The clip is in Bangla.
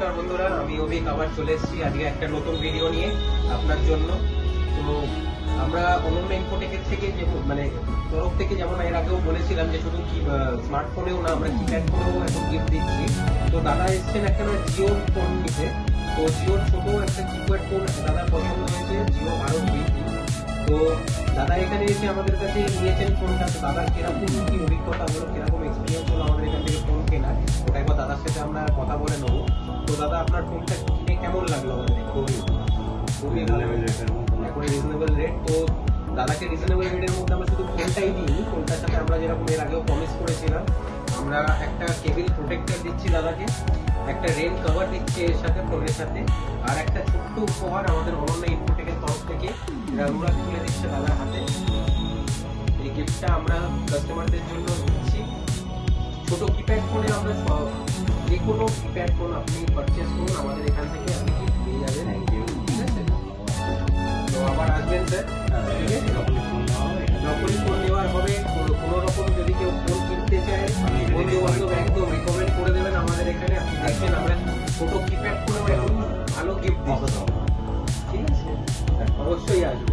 নমস্কার বন্ধুরা, আমি অভিক আবার চলে এসেছি আজকে একটা নতুন ভিডিও নিয়ে আপনার জন্য। তো আমরা অনন্য ইনফোটেকের থেকে যে তরফ থেকে যেমন এর আগেও বলেছিলাম যে শুধু কি স্মার্টফোনেও না, আমরা কিপ্যাড ফোনেও এখন গিফট দিচ্ছি। তো দাদা এসেছেন একটা জিওর ফোন নিতে। তো জিওর ছোট একটা কিপ্যাড ফোন দাদার পছন্দ হয়েছে, জিও ভারত বিক্রি। তো দাদা এখানে এসে আমাদের কাছে নিয়েছেন ফোনটা। তো দাদার কিরকম কি অভিজ্ঞতা হলো, কিরকম এক্সপিরিয়েন্স হলো আমাদের এখান থেকে ফোন কেনার, ওটা একবার দাদার সাথে আমরা কথা বলে নেবো। তো দাদা, আপনার ফোনটা কিনে কেমন লাগলো আমাদের? খুবই ভালো, এখন রিজনেবল রেট। তো দাদাকে রিজনেবল রেটের মধ্যে আমরা শুধু ফোনটাই দিইনি, ফোনটার সাথে আমরা যেরকম এর আগেও প্রমিস করেছিলাম, আমরা একটা কেবিল প্রোটেক্টর দিচ্ছি দাদাকে, একটা রেন কভার দিচ্ছি এর সাথে, ফোনের সাথে, আর একটা ছোট্ট উপহার আমাদের অনন্য ইনফোটেকের তরফ থেকে রুরা তুলে দিচ্ছে দাদার হাতে। এই গিফটটা আমরা কাস্টমারদের জন্য দিচ্ছি। ছোট কিপ্যাড ফোনে আমরা যে কোনো কিপ্যাড ফোন আপনি পারচেস করুন আমাদের এখান থেকে, আপনি গিফট পেয়ে যাবেন। ঠিক আছে, তো আবার আসবেন স্যার। ঠিক আছে, যখনই ফোন নেওয়ার হবে, কোনো রকম যদি কেউ ফোন কিনতে চায়, বন্ধু বান্ধব একদম রিকমেন্ড করে দেবেন আমাদের এখানে। আপনি দেখবেন আমরা ছোট কিপ্যাড ফোনেও এখন ভালো গিফট দিচ্ছি। ঠিক আছে, অবশ্যই আসবেন।